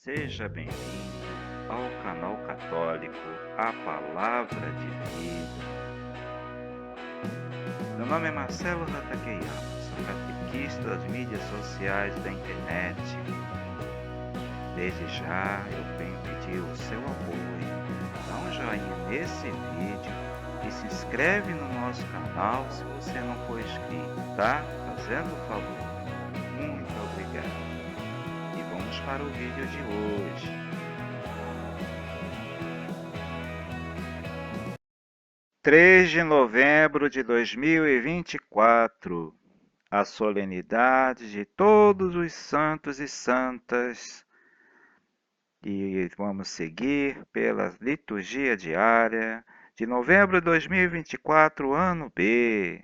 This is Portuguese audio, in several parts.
Seja bem-vindo ao canal católico A Palavra de Vida. Meu nome é Marcelo Hatakeyama, sou catequista das mídias sociais da internet. Desde já eu venho pedir o seu apoio, dá um joinha nesse vídeo e se inscreve no nosso canal se você não for inscrito, tá? Fazendo um favor. Muito obrigado. E vamos para o vídeo de hoje. 3 de novembro de 2024, a solenidade de todos os santos e santas, e vamos seguir pela liturgia diária de novembro de 2024, ano B.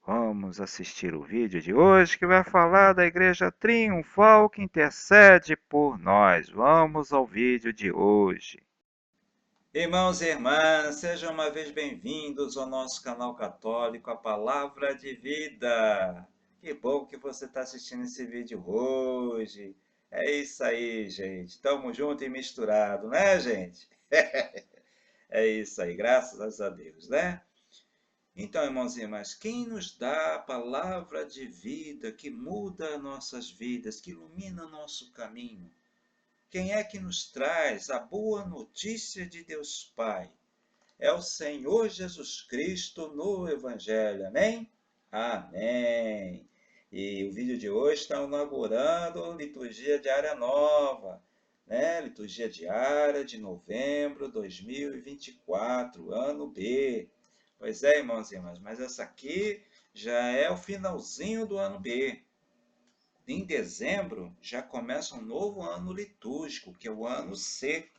Vamos assistir o vídeo de hoje que vai falar da Igreja Triunfal que intercede por nós. Vamos ao vídeo de hoje. Irmãos e irmãs, sejam uma vez bem-vindos ao nosso canal católico, A Palavra de Vida. Que bom que você está assistindo esse vídeo hoje. É isso aí, gente. Estamos juntos e misturados, né, gente? É isso aí, graças a Deus, né? Então, irmãos e irmãs, quem nos dá a palavra de vida que muda nossas vidas, que ilumina nosso caminho? Quem é que nos traz a boa notícia de Deus Pai? É o Senhor Jesus Cristo no Evangelho. Amém? Amém. E o vídeo de hoje está inaugurando a liturgia diária nova, né? Liturgia diária de novembro de 2024, ano B. Pois é, irmãos e irmãs, mas essa aqui já é o finalzinho do ano B. Em dezembro já começa um novo ano litúrgico, que é o ano C,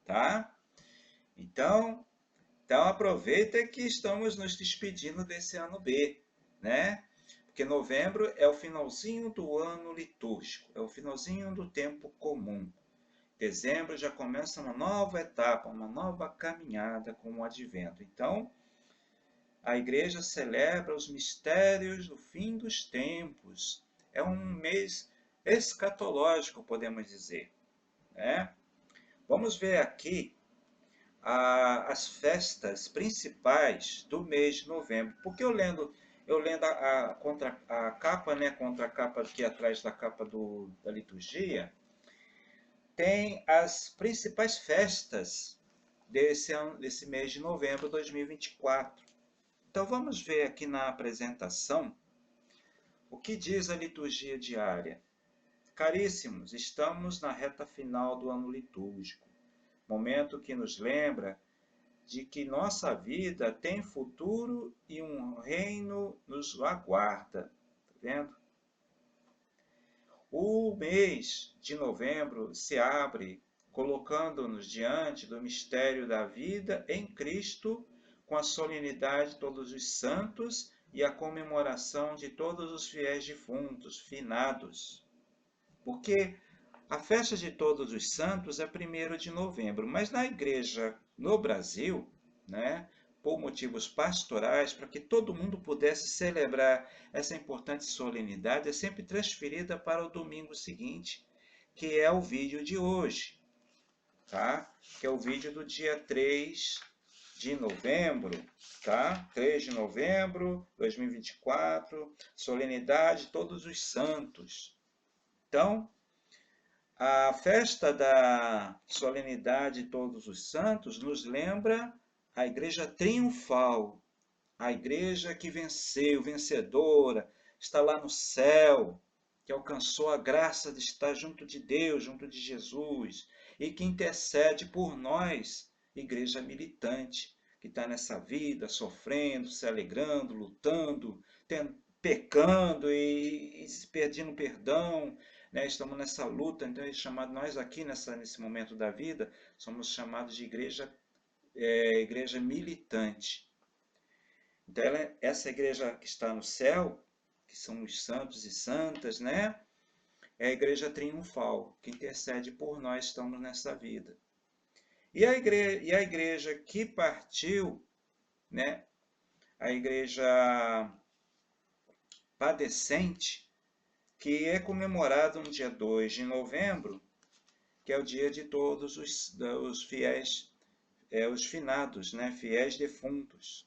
tá? Então aproveita que estamos nos despedindo desse ano B, né? Porque novembro é o finalzinho do ano litúrgico, é o finalzinho do tempo comum. Dezembro já começa uma nova etapa, uma nova caminhada com o advento. Então, a igreja celebra os mistérios do fim dos tempos. É um mês escatológico, podemos dizer, né? Vamos ver aqui as festas principais do mês de novembro. Porque eu lendo contra a capa, né, contra a capa aqui atrás da capa da liturgia, tem as principais festas desse mês de novembro de 2024. Então vamos ver aqui na apresentação o que diz a liturgia diária. Caríssimos, estamos na reta final do ano litúrgico, momento que nos lembra de que nossa vida tem futuro e um reino nos aguarda. Tá vendo? O mês de novembro se abre colocando-nos diante do mistério da vida em Cristo, com a solenidade de todos os santos e a comemoração de todos os fiéis defuntos, finados. Porque a festa de todos os santos é 1º de novembro, mas na igreja no Brasil, né, por motivos pastorais, para que todo mundo pudesse celebrar essa importante solenidade, é sempre transferida para o domingo seguinte, que é o vídeo de hoje, tá? Que é o vídeo do dia 3 de novembro, tá? 3 de novembro de 2024, solenidade de todos os santos. Então, a festa da solenidade de todos os santos nos lembra a igreja triunfal, a igreja que venceu, vencedora, está lá no céu, que alcançou a graça de estar junto de Deus, junto de Jesus, e que intercede por nós, igreja militante, que está nessa vida, sofrendo, se alegrando, lutando, pecando e pedindo perdão, né? Estamos nessa luta, então é chamado, nós aqui nesse momento da vida, somos chamados de igreja militante. Então, essa igreja que está no céu, que são os santos e santas, né? É a igreja triunfal, que intercede por nós, estamos nessa vida. E a igreja que partiu, né? A igreja padecente, que é comemorada no dia 2 de novembro, que é o dia de todos os fiéis, os finados, né? Fiéis defuntos.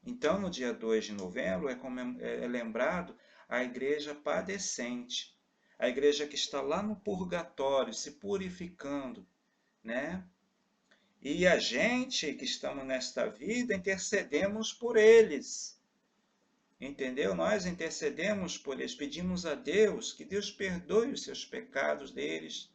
Então, no dia 2 de novembro, é lembrado a igreja padecente, a igreja que está lá no purgatório, se purificando, né? E a gente que estamos nesta vida, intercedemos por eles. Entendeu? Nós intercedemos por eles, pedimos a Deus que Deus perdoe os seus pecados deles,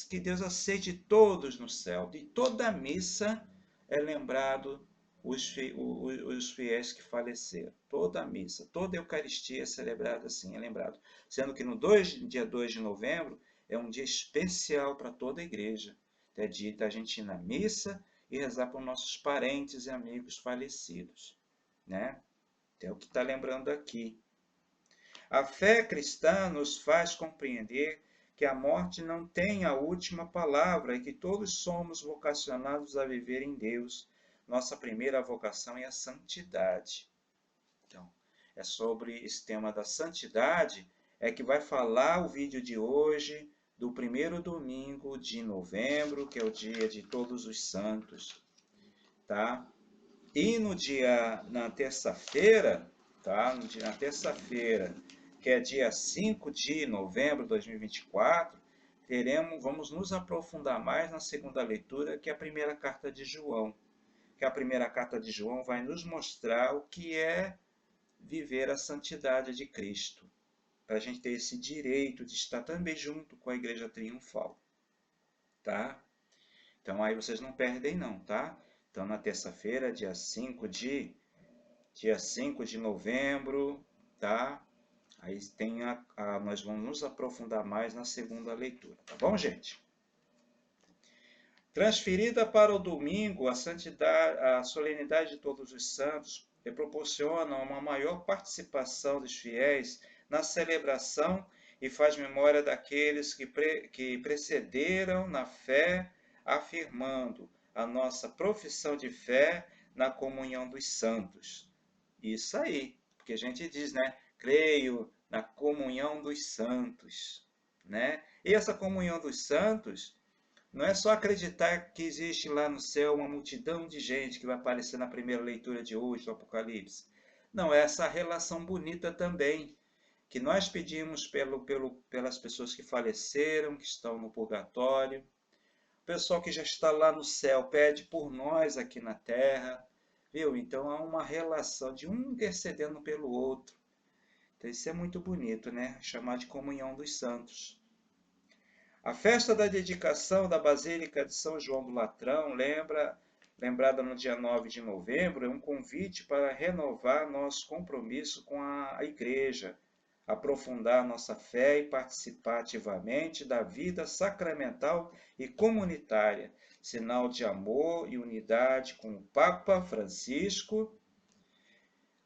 que Deus aceite todos no céu. De toda a missa é lembrado os fiéis que faleceram. Toda a missa, toda a Eucaristia é celebrada assim, é lembrado. Sendo que no dia 2 de novembro é um dia especial para toda a igreja. É dia da gente ir na missa e rezar por nossos parentes e amigos falecidos, né? É o que está lembrando aqui. A fé cristã nos faz compreender que a morte não tem a última palavra e que todos somos vocacionados a viver em Deus. Nossa primeira vocação é a santidade. Então, é sobre esse tema da santidade é que vai falar o vídeo de hoje, do primeiro domingo de novembro, que é o dia de Todos os Santos, tá? E na terça-feira, tá? Na terça-feira, que é dia 5 de novembro de 2024, vamos nos aprofundar mais na segunda leitura, que é a primeira carta de João. Que a primeira carta de João vai nos mostrar o que é viver a santidade de Cristo, para a gente ter esse direito de estar também junto com a Igreja Triunfal, tá? Então aí vocês não perdem não, tá? Então na terça-feira, dia 5 de novembro, tá? Aí nós vamos nos aprofundar mais na segunda leitura, tá bom, gente? Transferida para o domingo, a solenidade de Todos os Santos proporciona uma maior participação dos fiéis na celebração e faz memória daqueles que precederam na fé, afirmando a nossa profissão de fé na comunhão dos santos. Isso aí, porque a gente diz, né? Creio na comunhão dos santos, né? E essa comunhão dos santos não é só acreditar que existe lá no céu uma multidão de gente que vai aparecer na primeira leitura de hoje do Apocalipse. Não, é essa relação bonita também, que nós pedimos pelas pessoas que faleceram, que estão no purgatório. O pessoal que já está lá no céu pede por nós aqui na terra, viu? Então há uma relação de um intercedendo pelo outro. Então isso é muito bonito, né? Chamar de comunhão dos santos. A festa da dedicação da Basílica de São João do Latrão, lembrada no dia 9 de novembro, é um convite para renovar nosso compromisso com a Igreja, aprofundar nossa fé e participar ativamente da vida sacramental e comunitária, sinal de amor e unidade com o Papa Francisco.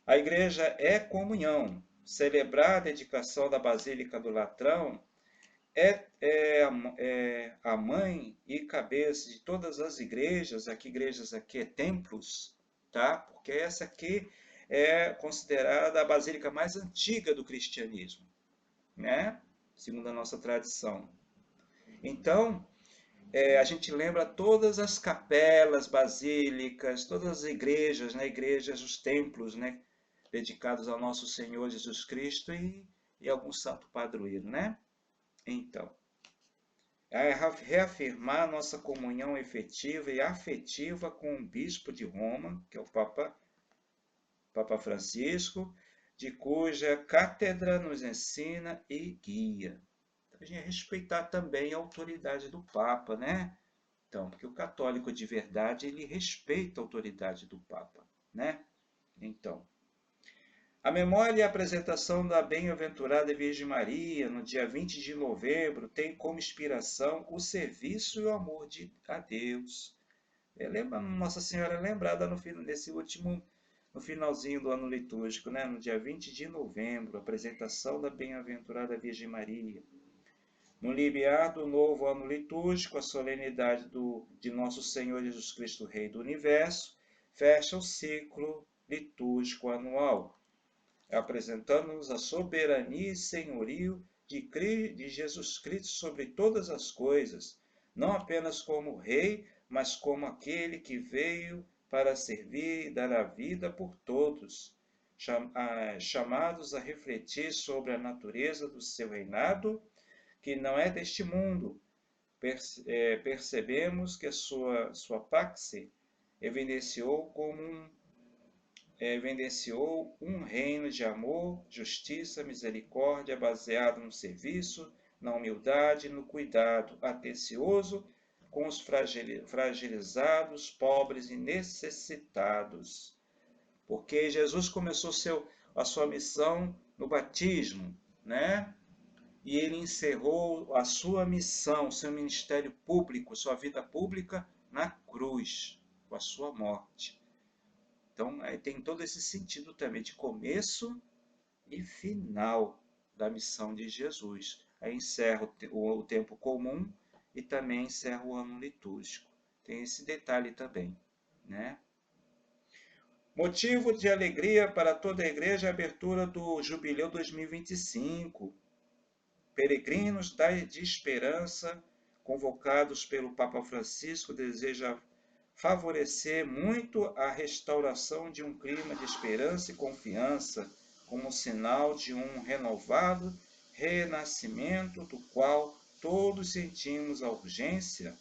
A Igreja é comunhão. Celebrar a dedicação da Basílica do Latrão é a mãe e cabeça de todas as igrejas aqui é templos, tá? Porque essa aqui é considerada a basílica mais antiga do cristianismo, né? Segundo a nossa tradição. Então, a gente lembra todas as capelas, basílicas, todas as igrejas, né? Igrejas, os templos, né? Dedicados ao nosso Senhor Jesus Cristo e algum santo padroeiro, né? Então, é reafirmar nossa comunhão efetiva e afetiva com o bispo de Roma, que é o Papa Francisco, de cuja cátedra nos ensina e guia. Então, a gente respeitar também a autoridade do Papa, né? Então, porque o católico de verdade, ele respeita a autoridade do Papa, né? Então, a memória e a apresentação da bem-aventurada Virgem Maria, no dia 20 de novembro, tem como inspiração o serviço e o amor a Deus. Nossa Senhora é lembrada no finalzinho do ano litúrgico, né? No dia 20 de novembro, a apresentação da bem-aventurada Virgem Maria. No limiar do novo ano litúrgico, a solenidade de Nosso Senhor Jesus Cristo, Rei do Universo, fecha o ciclo litúrgico anual, apresentando-nos a soberania e senhorio de Jesus Cristo sobre todas as coisas, não apenas como rei, mas como aquele que veio para servir e dar a vida por todos, chamados a refletir sobre a natureza do seu reinado, que não é deste mundo. Percebemos que a sua pax evidenciou um reino de amor, justiça, misericórdia, baseado no serviço, na humildade e no cuidado, atencioso com os fragilizados, pobres e necessitados. Porque Jesus começou a sua missão no batismo, né? E ele encerrou a sua missão, seu ministério público, sua vida pública na cruz, com a sua morte. Então, tem todo esse sentido também de começo e final da missão de Jesus. Aí encerra o tempo comum e também encerra o ano litúrgico. Tem esse detalhe também, né? Motivo de alegria para toda a igreja é a abertura do Jubileu 2025. Peregrinos de esperança, convocados pelo Papa Francisco, desejam favorecer muito a restauração de um clima de esperança e confiança, como sinal de um renovado renascimento do qual todos sentimos a urgência.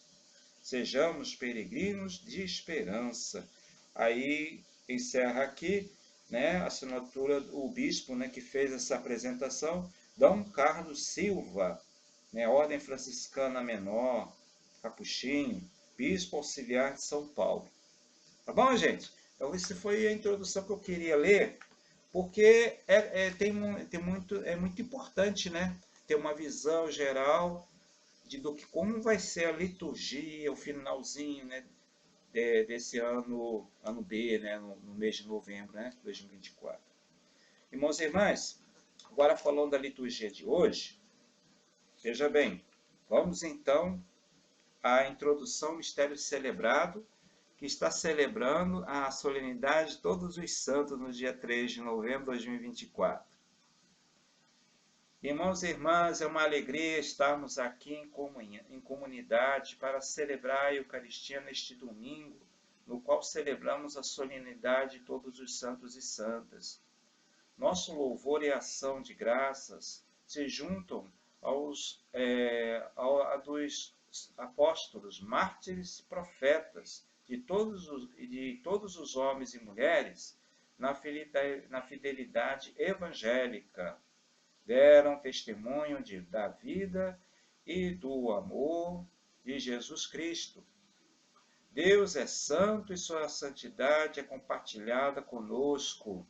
Sejamos peregrinos de esperança. Aí encerra aqui, né, a assinatura do bispo, né, que fez essa apresentação, Dom Carlos Silva, né, Ordem Franciscana Menor, Capuchinho, bispo auxiliar de São Paulo. Tá bom, gente? Então, essa foi a introdução que eu queria ler, porque é muito importante, né? Ter uma visão geral do que como vai ser a liturgia, o finalzinho, né? Desse ano B, né? No mês de novembro, né? 2024. Irmãos e irmãs, agora falando da liturgia de hoje, veja bem, vamos então à introdução ao mistério celebrado, que está celebrando a solenidade de todos os santos no dia 3 de novembro de 2024. Irmãos e irmãs, é uma alegria estarmos aqui em comunidade para celebrar a Eucaristia neste domingo, no qual celebramos a solenidade de todos os santos e santas. Nosso louvor e ação de graças se juntam a dos apóstolos, mártires e profetas, de todos os homens e mulheres na fidelidade evangélica. Deram testemunho da vida e do amor de Jesus Cristo. Deus é santo e sua santidade é compartilhada conosco.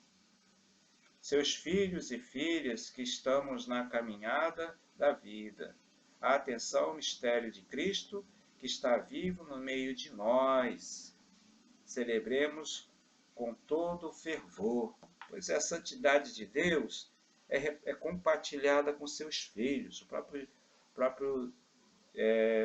Seus filhos e filhas que estamos na caminhada da vida. Atenção ao mistério de Cristo que está vivo no meio de nós. Celebremos com todo fervor, pois a santidade de Deus é compartilhada com seus filhos. O próprio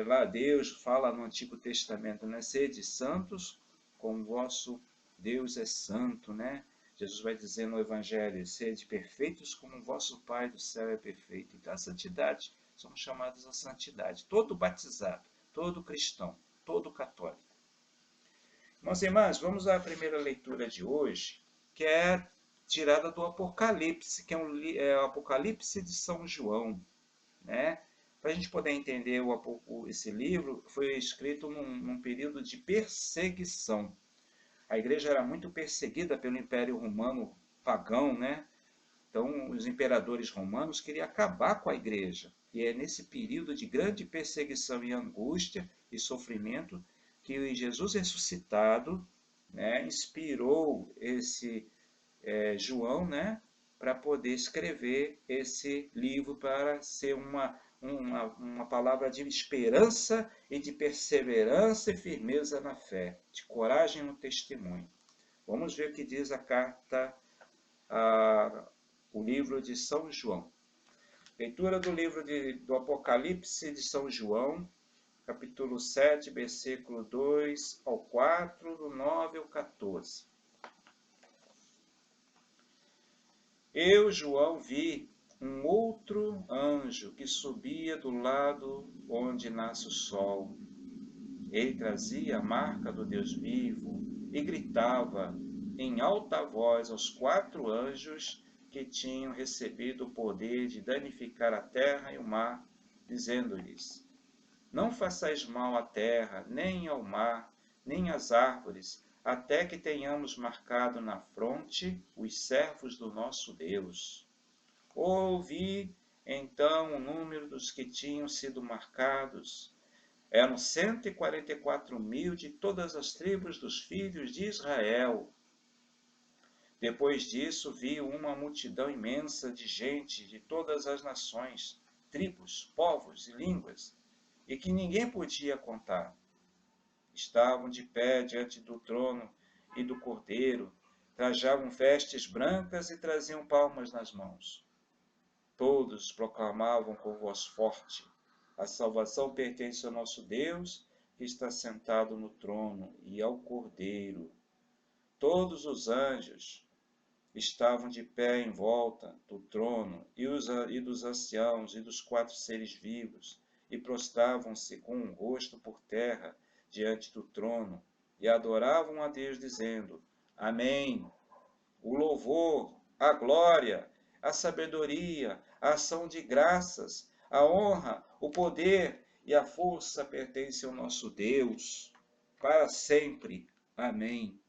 lá Deus fala no Antigo Testamento, né? Sede santos, como vosso Deus é santo, né? Jesus vai dizer no Evangelho, sede perfeitos como o vosso Pai do céu é perfeito. Então a santidade, somos chamados à santidade. Todo batizado, todo cristão, todo católico. Irmãos e irmãs, vamos à primeira leitura de hoje, que é tirada do Apocalipse, que é o Apocalipse de São João, né? Para a gente poder entender esse livro, foi escrito num período de perseguição. A igreja era muito perseguida pelo Império Romano pagão, né? Então, os imperadores romanos queriam acabar com a igreja. E é nesse período de grande perseguição e angústia e sofrimento que Jesus ressuscitado, né, inspirou esse João, né, para poder escrever esse livro, para ser uma palavra de esperança e de perseverança e firmeza na fé, de coragem no testemunho. Vamos ver o que diz a carta, o livro de São João. Leitura do livro do Apocalipse de São João, capítulo 7, versículo 2 ao 4, do 9 ao 14. Eu, João, vi um outro anjo que subia do lado onde nasce o sol. Ele trazia a marca do Deus vivo e gritava em alta voz aos 4 anjos que tinham recebido o poder de danificar a terra e o mar, dizendo-lhes: Não façais mal à terra, nem ao mar, nem às árvores, até que tenhamos marcado na fronte os servos do nosso Deus. Ouvi então o número dos que tinham sido marcados. Eram 144.000 de todas as tribos dos filhos de Israel. Depois disso, vi uma multidão imensa de gente de todas as nações, tribos, povos e línguas, e que ninguém podia contar. Estavam de pé diante do trono e do Cordeiro, trajavam vestes brancas e traziam palmas nas mãos. Todos proclamavam com voz forte: A salvação pertence ao nosso Deus, que está sentado no trono, e ao Cordeiro. Todos os anjos estavam de pé em volta do trono, e dos anciãos e dos 4 seres vivos, e prostravam-se com o rosto por terra diante do trono, e adoravam a Deus, dizendo: Amém. O louvor, a glória, a sabedoria, a ação de graças, a honra, o poder e a força pertencem ao nosso Deus, para sempre. Amém.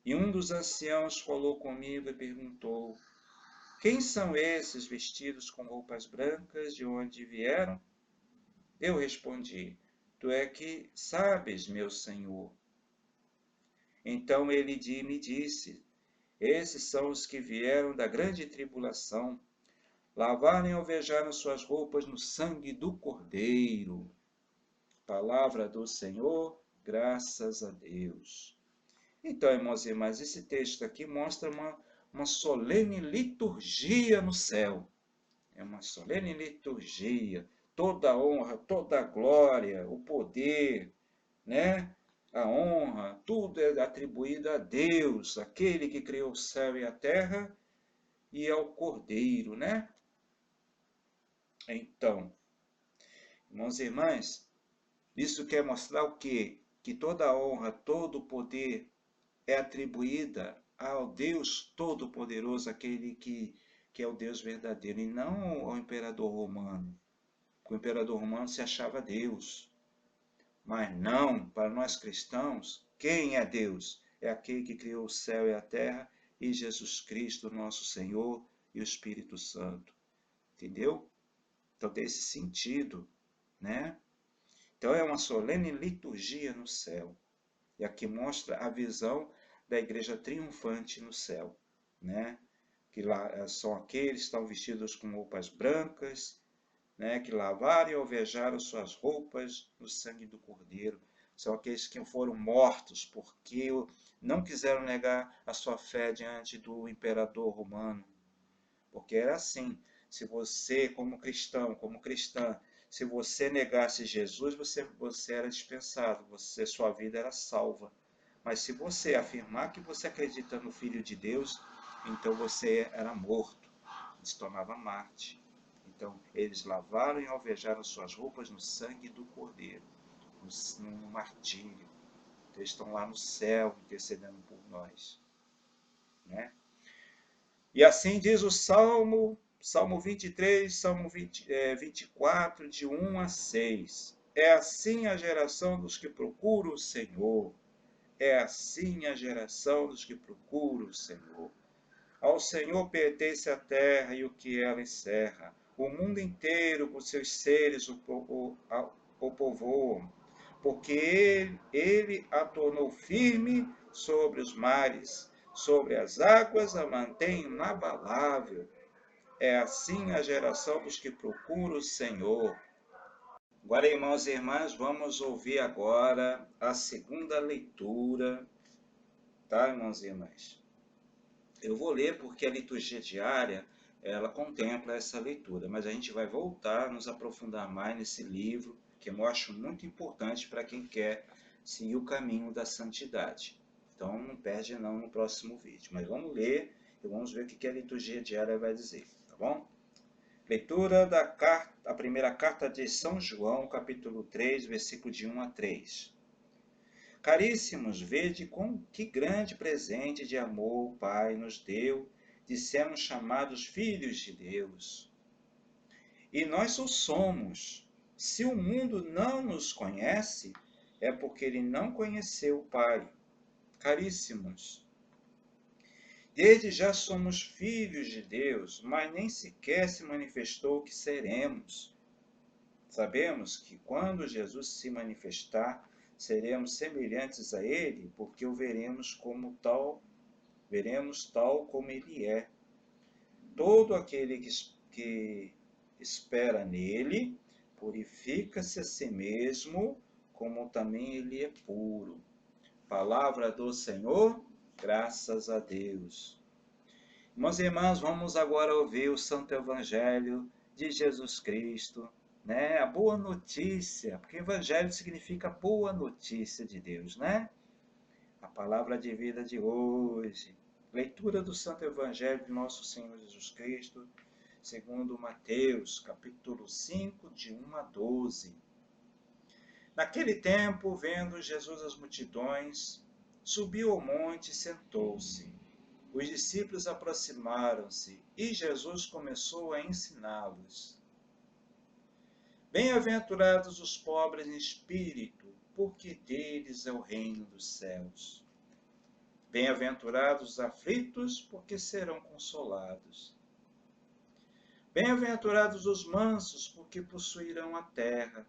E um dos anciãos falou comigo e perguntou: Quem são esses vestidos com roupas brancas, de onde vieram? Eu respondi: Tu é que sabes, meu Senhor. Então ele me disse: Esses são os que vieram da grande tribulação, lavaram e alvejaram suas roupas no sangue do Cordeiro. Palavra do Senhor, graças a Deus. Então, irmãos e irmãs, esse texto aqui mostra uma solene liturgia no céu. É uma solene liturgia. Toda a honra, toda a glória, o poder, né? A honra, tudo é atribuído a Deus, aquele que criou o céu e a terra, e ao Cordeiro, né? Então, irmãos e irmãs, isso quer mostrar o quê? Que toda a honra, todo o poder é atribuída ao Deus Todo-Poderoso, aquele que é o Deus verdadeiro, e não ao imperador romano. O imperador romano se achava Deus. Mas não, para nós cristãos, quem é Deus? É aquele que criou o céu e a terra, e Jesus Cristo, nosso Senhor, e o Espírito Santo. Entendeu? Então, desse sentido, né? Então, é uma solene liturgia no céu. E aqui mostra a visão da igreja triunfante no céu, né? Que lá são aqueles que estão vestidos com roupas brancas, né? Que lavaram e alvejaram suas roupas no sangue do Cordeiro. São aqueles que foram mortos porque não quiseram negar a sua fé diante do imperador romano. Porque era assim, se você, como cristão, como cristã, se você negasse Jesus, você era dispensado, sua vida era salva. Mas se você afirmar que você acredita no Filho de Deus, então você era morto, se tornava Marte. Então, eles lavaram e alvejaram suas roupas no sangue do Cordeiro, no martírio. Então, eles estão lá no céu, intercedendo por nós, né? E assim diz o Salmo 23, Salmo 24, de 1 a 6. É assim a geração dos que procuram o Senhor. É assim a geração dos que procuram o Senhor. Ao Senhor pertence a terra e o que ela encerra. O mundo inteiro com seus seres o povoam. Porque ele a tornou firme sobre os mares, sobre as águas a mantém inabalável. É assim a geração dos que procuram o Senhor. Agora, irmãos e irmãs, vamos ouvir agora a segunda leitura, tá, irmãos e irmãs? Eu vou ler porque a liturgia diária, ela contempla essa leitura, mas a gente vai voltar, nos aprofundar mais nesse livro, que eu acho muito importante para quem quer seguir o caminho da santidade. Então, não perde não no próximo vídeo. Mas vamos ler e vamos ver o que a liturgia diária vai dizer. tá bom? Leitura da carta, a primeira carta de São João, capítulo 3, versículo de 1 a 3. Caríssimos, vede com que grande presente de amor o Pai nos deu de sermos chamados filhos de Deus. E nós o somos. Se o mundo não nos conhece, é porque ele não conheceu o Pai. Caríssimos, desde já somos filhos de Deus, mas nem sequer se manifestou que seremos. Sabemos que quando Jesus se manifestar, seremos semelhantes a ele, porque o veremos tal como ele é. Todo aquele que espera nele, purifica-se a si mesmo, como também ele é puro. Palavra do Senhor, graças a Deus. Irmãos e irmãs, vamos agora ouvir o Santo Evangelho de Jesus Cristo, né? A boa notícia, porque Evangelho significa boa notícia de Deus, né? A palavra de vida de hoje. Leitura do Santo Evangelho de nosso Senhor Jesus Cristo, segundo Mateus, capítulo 5, de 1 a 12. Naquele tempo, vendo Jesus as multidões, subiu ao monte e sentou-se. Os discípulos aproximaram-se e Jesus começou a ensiná-los. Bem-aventurados os pobres em espírito, porque deles é o reino dos céus. Bem-aventurados os aflitos, porque serão consolados. Bem-aventurados os mansos, porque possuirão a terra.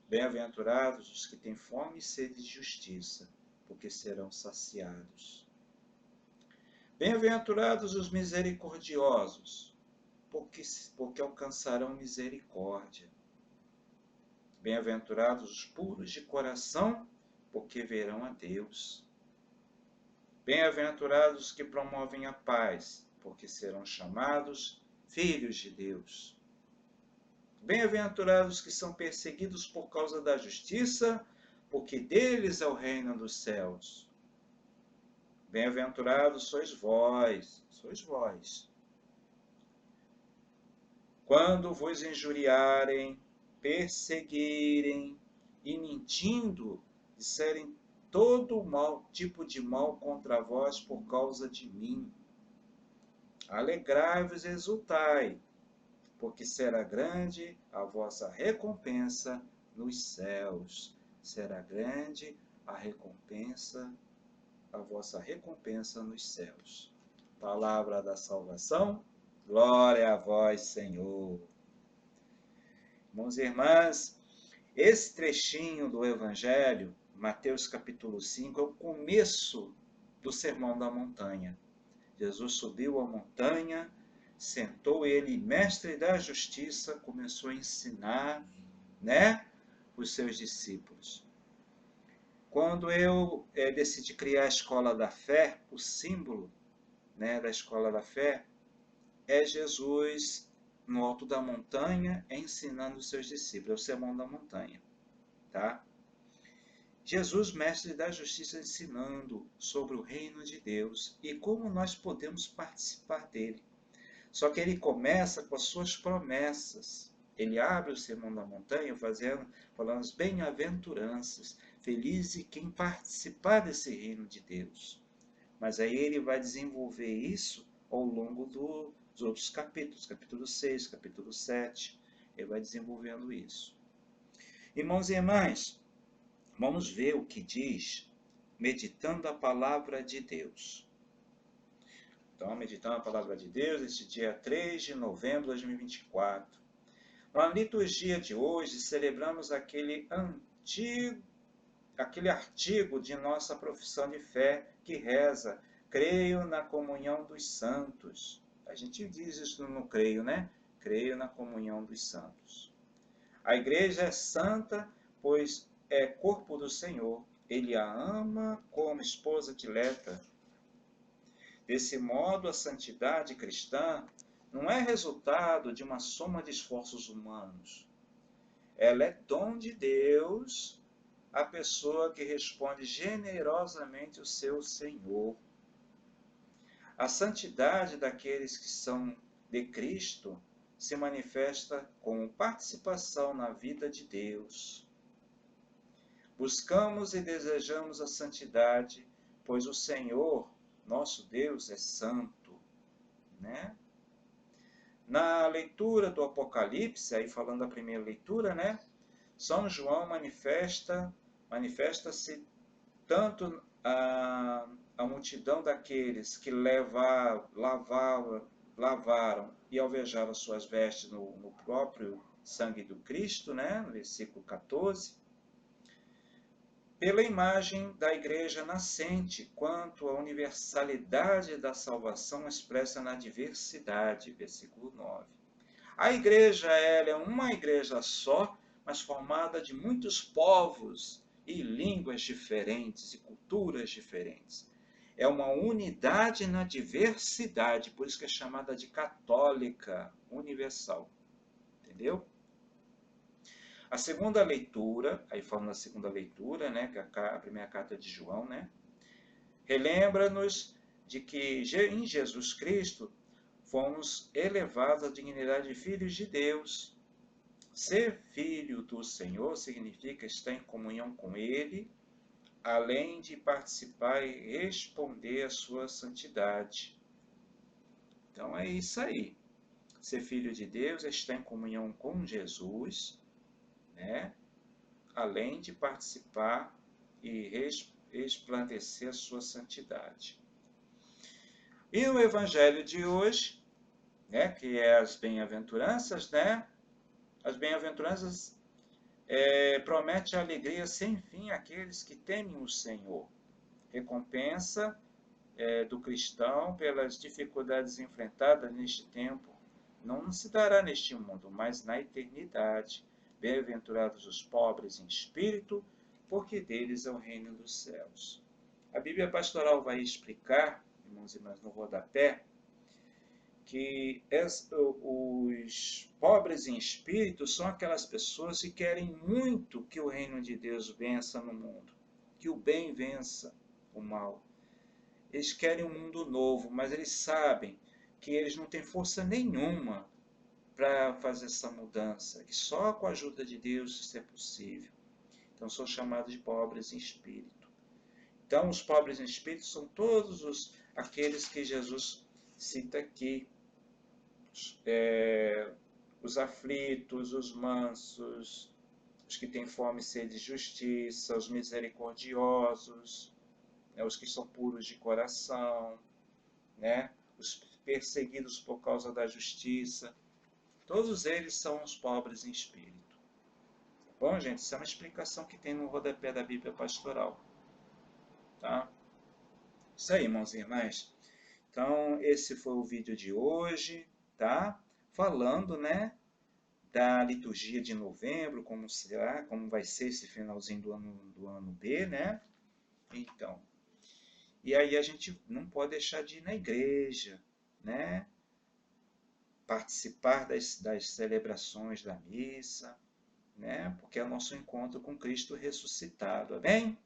Bem-aventurados os que têm fome e sede de justiça, porque serão saciados. Bem-aventurados os misericordiosos, porque alcançarão misericórdia. Bem-aventurados os puros de coração, porque verão a Deus. Bem-aventurados os que promovem a paz, porque serão chamados filhos de Deus. Bem-aventurados os que são perseguidos por causa da justiça, porque deles é o reino dos céus. Bem-aventurados sois vós, quando vos injuriarem, perseguirem e mentindo, disserem todo mal, tipo de mal contra vós por causa de mim. Alegrai-vos e exultai, porque será grande a vossa recompensa nos céus. Será grande a vossa recompensa nos céus. Palavra da salvação, glória a vós, Senhor. Irmãos e irmãs, esse trechinho do Evangelho, Mateus capítulo 5, é o começo do Sermão da Montanha. Jesus subiu a montanha, sentou ele, mestre da justiça, começou a ensinar, né, os seus discípulos. Quando eu decidi criar a Escola da Fé, o símbolo, né, da Escola da Fé é Jesus no alto da montanha ensinando os seus discípulos, é o Sermão da Montanha, tá? Jesus, mestre da justiça, ensinando sobre o reino de Deus e como nós podemos participar dele. Só que ele começa com as suas promessas. Ele abre o Sermão da Montanha falando as bem-aventuranças. Feliz quem participar desse reino de Deus. Mas aí ele vai desenvolver isso ao longo dos outros capítulos. Capítulo 6, capítulo 7. Ele vai desenvolvendo isso. Irmãos e irmãs, vamos ver o que diz meditando a palavra de Deus. Então, meditando a palavra de Deus, este dia 3 de novembro de 2024. Na liturgia de hoje, celebramos aquele artigo de nossa profissão de fé que reza: creio na comunhão dos santos. A gente diz isso no creio, né? Creio na comunhão dos santos. A igreja é santa, pois é corpo do Senhor. Ele a ama como esposa dileta. Desse modo, a santidade cristã não é resultado de uma soma de esforços humanos. Ela é dom de Deus, a pessoa que responde generosamente o seu Senhor. A santidade daqueles que são de Cristo se manifesta como participação na vida de Deus. Buscamos e desejamos a santidade, pois o Senhor, nosso Deus, é santo, né? Na leitura do Apocalipse, aí falando da primeira leitura, né? São João manifesta-se tanto a multidão daqueles que lavaram e alvejavam suas vestes no próprio sangue do Cristo, né? No versículo 14, pela imagem da igreja nascente, quanto à universalidade da salvação expressa na diversidade, versículo 9. A igreja, ela é uma igreja só, mas formada de muitos povos e línguas diferentes e culturas diferentes. É uma unidade na diversidade, por isso que é chamada de católica universal. Entendeu? A segunda leitura, aí falando da segunda leitura, né, que é a primeira carta de João, né, relembra-nos de que em Jesus Cristo fomos elevados à dignidade de filhos de Deus. Ser filho do Senhor significa estar em comunhão com Ele, além de participar e responder à sua santidade. Então é isso aí. Ser filho de Deus é estar em comunhão com Jesus, né? Além de participar e resplandecer a sua santidade. E no Evangelho de hoje, né, que é as bem-aventuranças, né? As bem-aventuranças promete a alegria sem fim àqueles que temem o Senhor. Recompensa do cristão pelas dificuldades enfrentadas neste tempo não se dará neste mundo, mas na eternidade. Bem-aventurados os pobres em espírito, porque deles é o reino dos céus. A Bíblia Pastoral vai explicar, irmãos e irmãs, no rodapé, que os pobres em espírito são aquelas pessoas que querem muito que o reino de Deus vença no mundo, que o bem vença o mal. Eles querem um mundo novo, mas eles sabem que eles não têm força nenhuma para fazer essa mudança, que só com a ajuda de Deus isso é possível. Então são chamados de pobres em espírito. Então os pobres em espírito são todos aqueles que Jesus cita aqui, os aflitos, os mansos, os que têm fome e sede de justiça, os misericordiosos, né, os que são puros de coração, né, os perseguidos por causa da justiça. Todos eles são os pobres em espírito. Tá bom, gente? Isso é uma explicação que tem no rodapé da Bíblia Pastoral. Tá? Isso aí, irmãos e irmãs. Então, esse foi o vídeo de hoje, tá? Falando, né, da liturgia de novembro, como será, como vai ser esse finalzinho do ano B, né? Então, e aí a gente não pode deixar de ir na igreja, né? Participar das celebrações da missa, né? Porque é o nosso encontro com Cristo ressuscitado. Amém?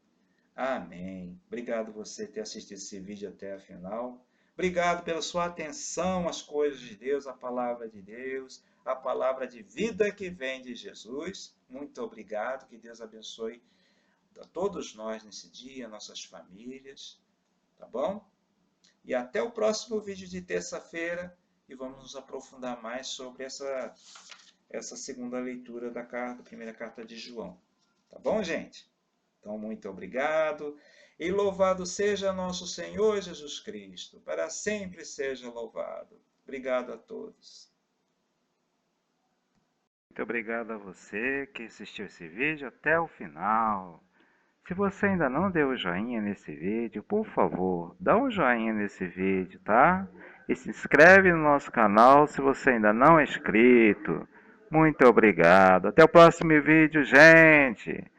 Amém. Obrigado você ter assistido esse vídeo até a final. Obrigado pela sua atenção às coisas de Deus, à palavra de Deus, à palavra de vida que vem de Jesus. Muito obrigado. Que Deus abençoe a todos nós nesse dia, nossas famílias. Tá bom? E até o próximo vídeo de terça-feira. E vamos nos aprofundar mais sobre essa segunda leitura da primeira carta de João. Tá bom, gente? Então, muito obrigado. E louvado seja nosso Senhor Jesus Cristo. Para sempre seja louvado. Obrigado a todos. Muito obrigado a você que assistiu esse vídeo até o final. Se você ainda não deu o joinha nesse vídeo, por favor, dá um joinha nesse vídeo, tá? E se inscreve no nosso canal se você ainda não é inscrito. Muito obrigado. Até o próximo vídeo, gente.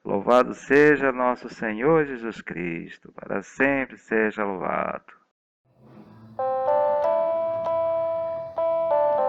Louvado seja nosso Senhor Jesus Cristo. Para sempre seja louvado.